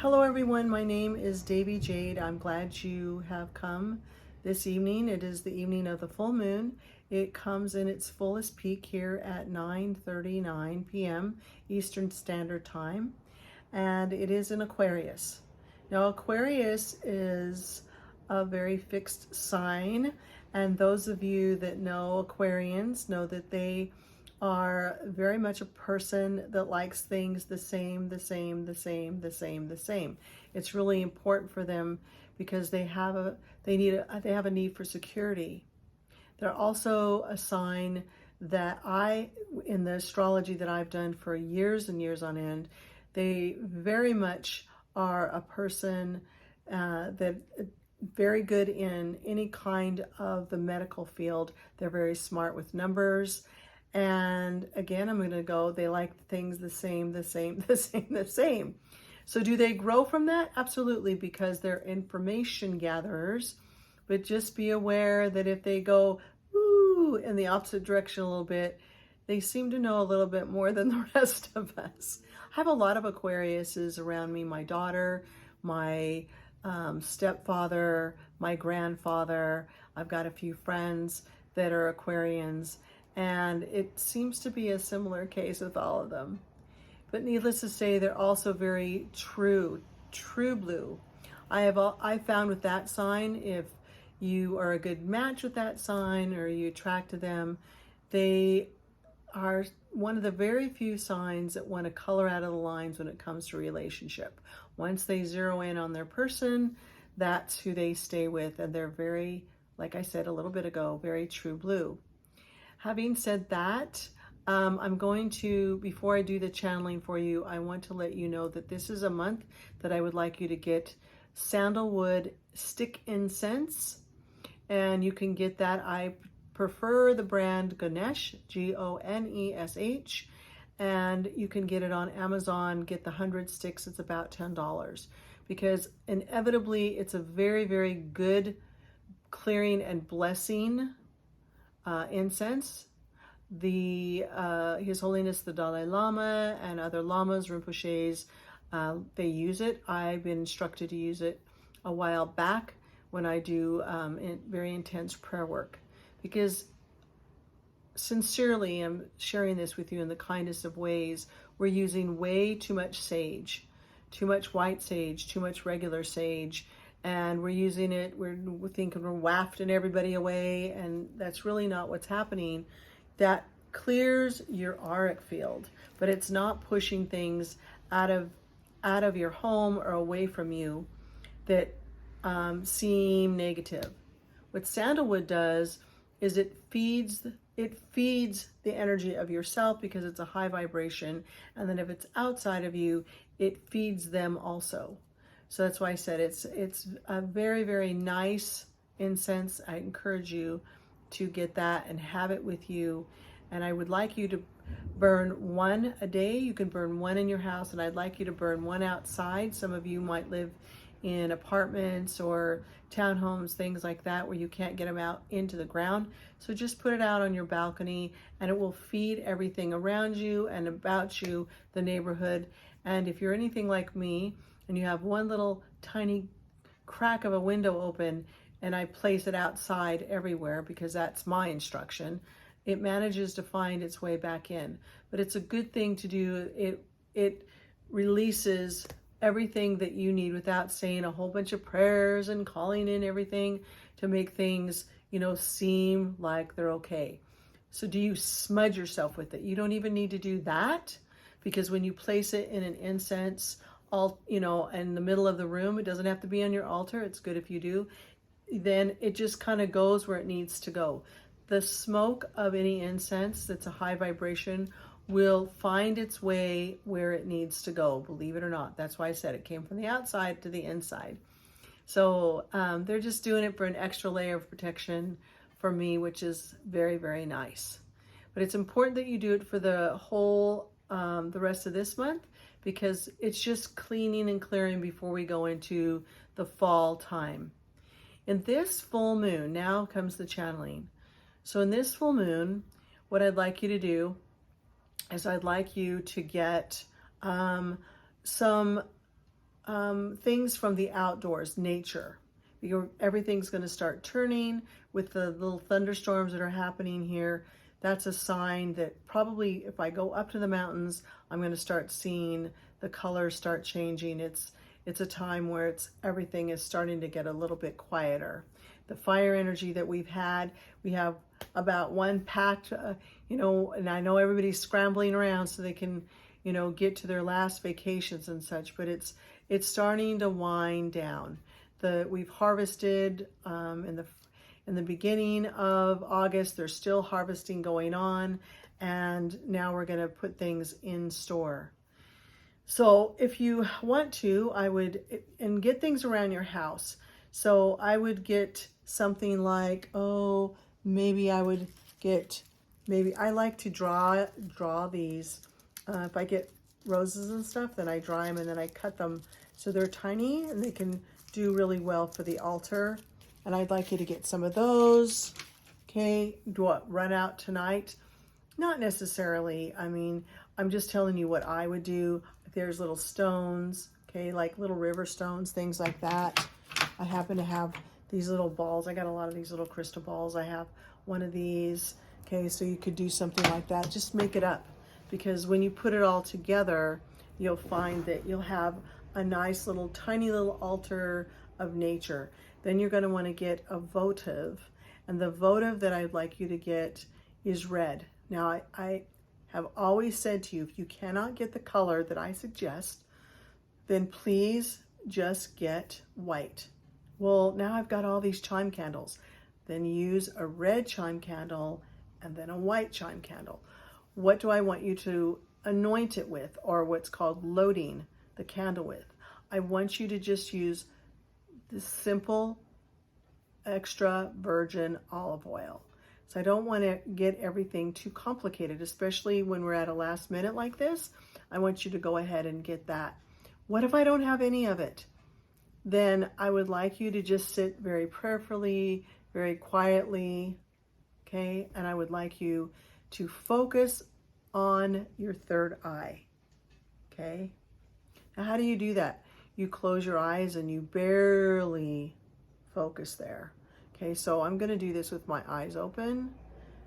Hello everyone, my name is Devi Jade. I'm glad you have come this evening. It is the evening of the full moon. It comes in its fullest peak here at 9:39 p.m. Eastern Standard Time, and it is in Aquarius. Now Aquarius is a very fixed sign, and those of you that know Aquarians know that they are very much a person that likes things the same. It's really important for them because they have a need for security. They're also a sign that in the astrology that I've done for years and years on end, they very much are a person that very good in any kind of the medical field. They're very smart with numbers. And again, I'm going to go, they like things the same. So do they grow from that? Absolutely, because they're information gatherers. But just be aware that if they go in the opposite direction a little bit, they seem to know a little bit more than the rest of us. I have a lot of Aquariuses around me. My daughter, my stepfather, my grandfather. I've got a few friends that are Aquarians. And it seems to be a similar case with all of them. But needless to say, they're also very true blue. I found with that sign, if you are a good match with that sign or you attract to them, they are one of the very few signs that want to color out of the lines when it comes to relationship. Once they zero in on their person, that's who they stay with. And they're very, like I said a little bit ago, very true blue. Having said that, I'm going to, before I do the channeling for you, I want to let you know that this is a month that I would like you to get sandalwood stick incense, and you can get that. I prefer the brand Ganesh, G-O-N-E-S-H, and you can get it on Amazon. Get the 100 sticks, it's about $10, because inevitably it's a very, very good clearing and blessing incense. His Holiness the Dalai Lama and other lamas, Rinpoches, they use it. I've been instructed to use it a while back when I do very intense prayer work, because sincerely I'm sharing this with you in the kindest of ways. We're using way too much sage, too much white sage, too much regular sage, and we're using it, we're thinking we're wafting everybody away, and that's really not what's happening. That clears your auric field, but it's not pushing things out of your home or away from you that seem negative. What sandalwood does is it feeds the energy of yourself, because it's a high vibration, and then if it's outside of you, it feeds them also. So that's why I said it's a very, very nice incense. I encourage you to get that and have it with you. And I would like you to burn one a day. You can burn one in your house, and I'd like you to burn one outside. Some of you might live in apartments or townhomes, things like that, where you can't get them out into the ground. So just put it out on your balcony, and it will feed everything around you and about you, the neighborhood. And if you're anything like me, and you have one little tiny crack of a window open, and I place it outside everywhere because that's my instruction, it manages to find its way back in. But it's a good thing to do. It releases everything that you need without saying a whole bunch of prayers and calling in everything to make things, seem like they're okay. So do you smudge yourself with it? You don't even need to do that, because when you place it in an incense, in the middle of the room, it doesn't have to be on your altar. It's good if you do. Then it just kind of goes where it needs to go. The smoke of any incense that's a high vibration will find its way where it needs to go, believe it or not. That's why I said it came from the outside to the inside. So they're just doing it for an extra layer of protection for me, which is very, very nice. But it's important that you do it for the whole, the rest of this month, because it's just cleaning and clearing before we go into the fall time. In this full moon, now comes the channeling. So in this full moon, what I'd like you to do is I'd like you to get some things from the outdoors, nature. Everything's going to start turning with the little thunderstorms that are happening here. That's a sign that probably if I go up to the mountains, I'm going to start seeing the colors start changing. It's a time where everything is starting to get a little bit quieter. The fire energy that we have about one packed, and I know everybody's scrambling around so they can, get to their last vacations and such, but it's starting to wind down. We've harvested in the beginning of August. There's still harvesting going on, and now we're going to put things in store. So if you want to, and get things around your house. So I would get something like, maybe I like to draw these. If I get roses and stuff, then I dry them and then I cut them so they're tiny and they can do really well for the altar. And I'd like you to get some of those. Okay, run out tonight? Not necessarily. I mean, I'm just telling you what I would do. There's little stones, okay, like little river stones, things like that. I happen to have these little balls. I got a lot of these little crystal balls. I have one of these. Okay, so you could do something like that. Just make it up, because when you put it all together, you'll find that you'll have a nice little tiny little altar of nature. Then you're going to want to get a votive, and the votive that I'd like you to get is red. Now I have always said to you, if you cannot get the color that I suggest, then please just get white. Well, now I've got all these chime candles. Then use a red chime candle and then a white chime candle. What do I want you to anoint it with, or what's called loading the candle with? I want you to just use this simple extra virgin olive oil. So I don't want to get everything too complicated, especially when we're at a last minute like this. I want you to go ahead and get that. What if I don't have any of it? Then I would like you to just sit very prayerfully, very quietly, okay? And I would like you to focus on your third eye, okay? Now, how do you do that? You close your eyes and you barely focus there. Okay, so I'm going to do this with my eyes open.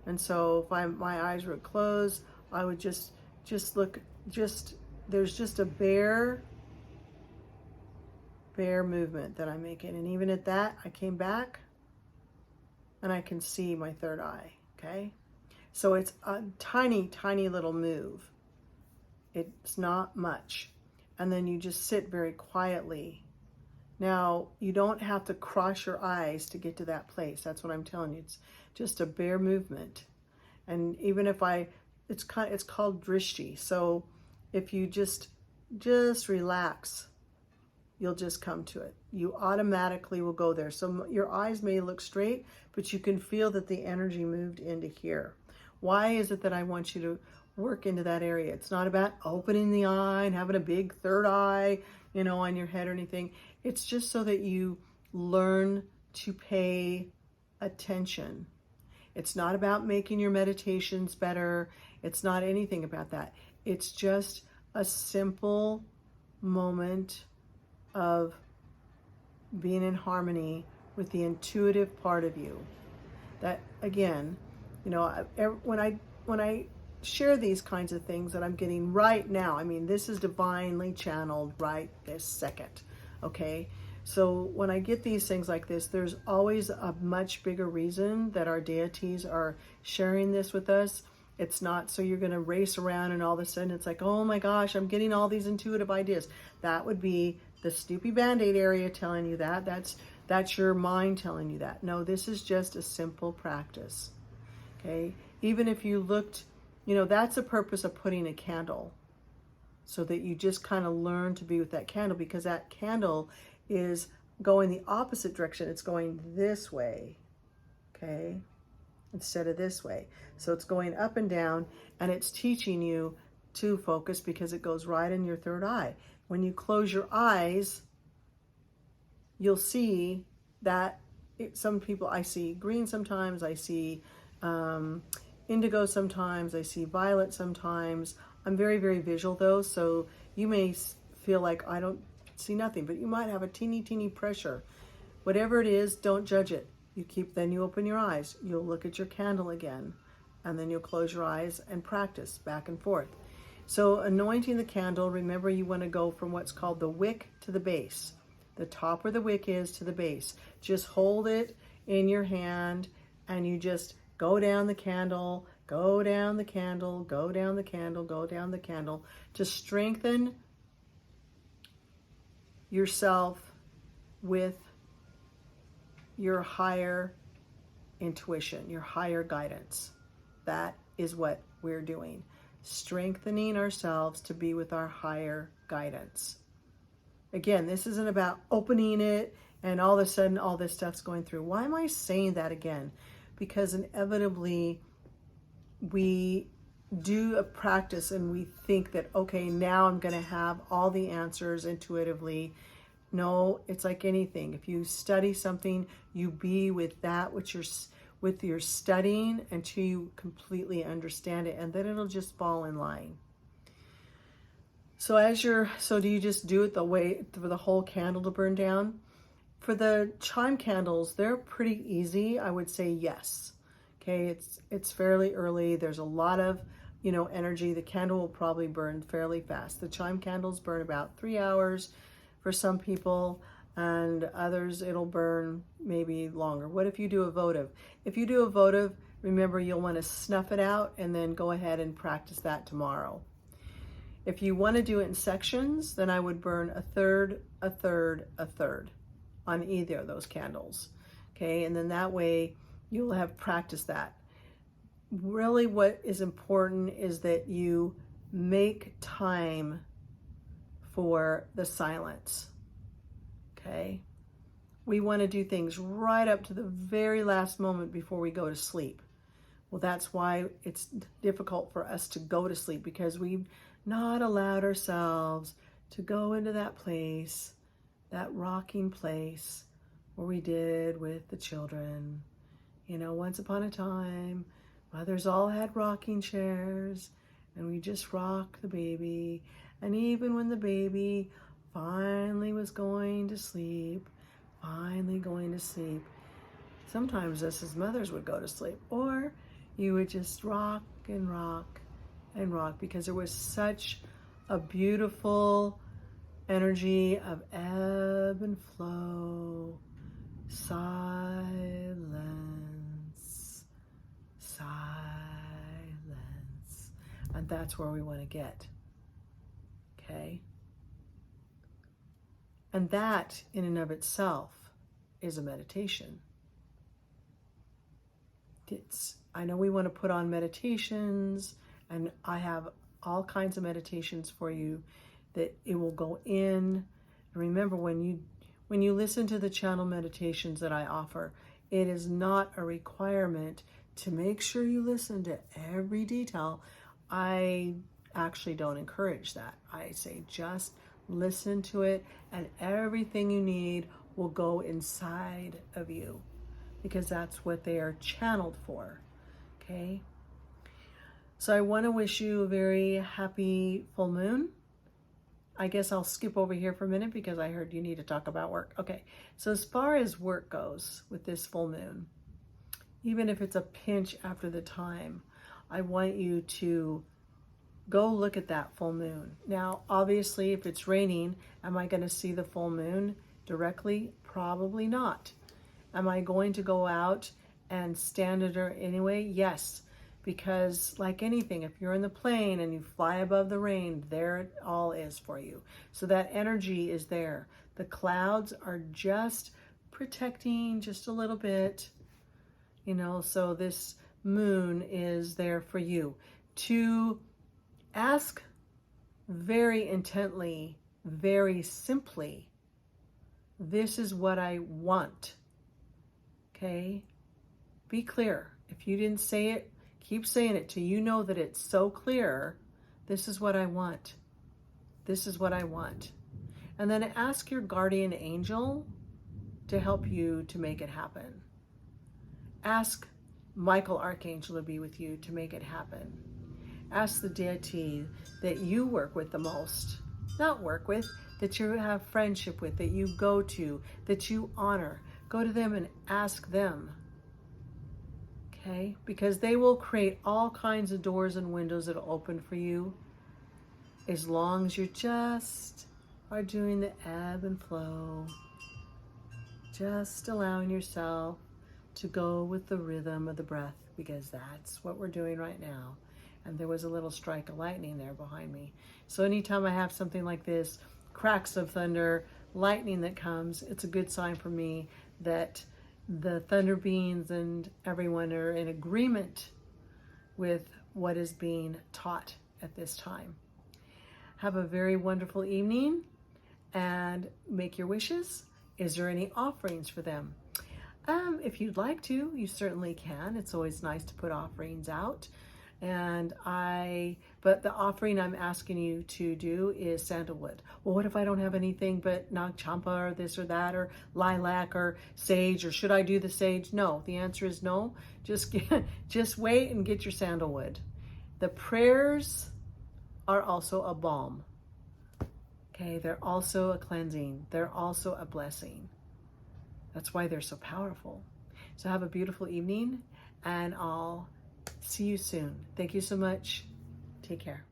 And so if my eyes were closed, I would just look, there's just a bare movement that I'm making. And even at that, I came back and I can see my third eye, okay? So it's a tiny, tiny little move. It's not much. And then you just sit very quietly. Now, you don't have to cross your eyes to get to that place. That's what I'm telling you. It's just a bare movement. And even if it's called drishti. So if you just relax, you'll just come to it. You automatically will go there. So your eyes may look straight, but you can feel that the energy moved into here. Why is it that I want you to work into that area? It's not about opening the eye and having a big third eye, on your head or anything. It's just so that you learn to pay attention. It's not about making your meditations better. It's not anything about that. It's just a simple moment of being in harmony with the intuitive part of you. That, again, when I share these kinds of things that I'm getting right now, I mean, this is divinely channeled right this second, okay? So when I get these things like this, there's always a much bigger reason that our deities are sharing this with us. It's not so you're going to race around and all of a sudden it's like, oh my gosh, I'm getting all these intuitive ideas. That would be the Snoopy Band-Aid area telling you that. That's your mind telling you that. No, this is just a simple practice, okay? Even if you looked, that's the purpose of putting a candle, so that you just kind of learn to be with that candle, because that candle is going the opposite direction. It's going this way, okay, instead of this way. So it's going up and down, and it's teaching you to focus because it goes right in your third eye. When you close your eyes, you'll see that some people, I see green sometimes, I see indigo sometimes, I see violet sometimes. I'm very, very visual though, so you may feel like I don't see nothing, but you might have a teeny pressure. Whatever it is, don't judge it. Then you open your eyes, you'll look at your candle again, and then you'll close your eyes and practice back and forth. So anointing the candle, remember you want to go from what's called the wick to the base. The top where the wick is to the base. Just hold it in your hand and you just go down the candle, go down the candle, go down the candle, go down the candle to strengthen yourself with your higher intuition, your higher guidance. That is what we're doing. Strengthening ourselves to be with our higher guidance. Again, this isn't about opening it and all of a sudden all this stuff's going through. Why am I saying that again? Because inevitably we do a practice and we think that, okay, now I'm going to have all the answers intuitively. No, it's like anything. If you study something, you be with that which you're studying until you completely understand it, and then it'll just fall in line. So do you just do it the way for the whole candle to burn down? For the chime candles, they're pretty easy. I would say yes. Okay, it's fairly early. There's a lot of energy. The candle will probably burn fairly fast. The chime candles burn about 3 hours for some people, and others it'll burn maybe longer. What if you do a votive? If you do a votive, remember you'll want to snuff it out and then go ahead and practice that tomorrow. If you want to do it in sections, then I would burn a third, a third, a third on either of those candles. Okay, and then that way you'll have practiced that. Really what is important is that you make time for the silence. Okay, we want to do things right up to the very last moment before we go to sleep. Well, that's why it's difficult for us to go to sleep, because we've not allowed ourselves to go into that place, that rocking place where we did with the children. Once upon a time, mothers all had rocking chairs and we just rocked the baby. And even when the baby finally was going to sleep, sometimes us as mothers would go to sleep, or you would just rock and rock and rock, because there was such a beautiful energy of ebb and flow, silence, and that's where we want to get. Okay? And that in and of itself is a meditation. I know we want to put on meditations, and I have all kinds of meditations for you that it will go in. And remember, when you listen to the channel meditations that I offer, it is not a requirement to make sure you listen to every detail. I actually don't encourage that. I say just listen to it, and everything you need will go inside of you, because that's what they are channeled for. Okay? So I want to wish you a very happy full moon. I guess I'll skip over here for a minute because I heard you need to talk about work. Okay, so as far as work goes with this full moon, even if it's a pinch after the time, I want you to go look at that full moon. Now, obviously, if it's raining, am I going to see the full moon directly? Probably not. Am I going to go out and stand under anyway? Yes, because like anything, if you're in the plane and you fly above the rain, there it all is for you. So that energy is there. The clouds are just protecting just a little bit, so this moon is there for you to ask very intently, very simply, this is what I want. Okay? Be clear. If you didn't say it, keep saying it till you know that it's so clear. This is what I want. This is what I want. And then ask your guardian angel to help you to make it happen. Ask Michael Archangel to be with you to make it happen. Ask the deity that you work with the most. Not work with, that you have friendship with, that you go to, that you honor. Go to them and ask them. Okay? Because they will create all kinds of doors and windows that will open for you, as long as you just are doing the ebb and flow. Just allowing yourself to go with the rhythm of the breath, because that's what we're doing right now. And there was a little strike of lightning there behind me. So anytime I have something like this, cracks of thunder, lightning that comes, it's a good sign for me that the thunder beings and everyone are in agreement with what is being taught at this time. Have a very wonderful evening and make your wishes. Is there any offerings for them? If you'd like to, you certainly can. It's always nice to put offerings out. But the offering I'm asking you to do is sandalwood. Well, what if I don't have anything but Nag Champa or this or that or lilac or sage, or should I do the sage? No, the answer is no. Just wait and get your sandalwood. The prayers are also a balm. Okay, they're also a cleansing. They're also a blessing. That's why they're so powerful. So have a beautiful evening, and I'll see you soon. Thank you so much. Take care.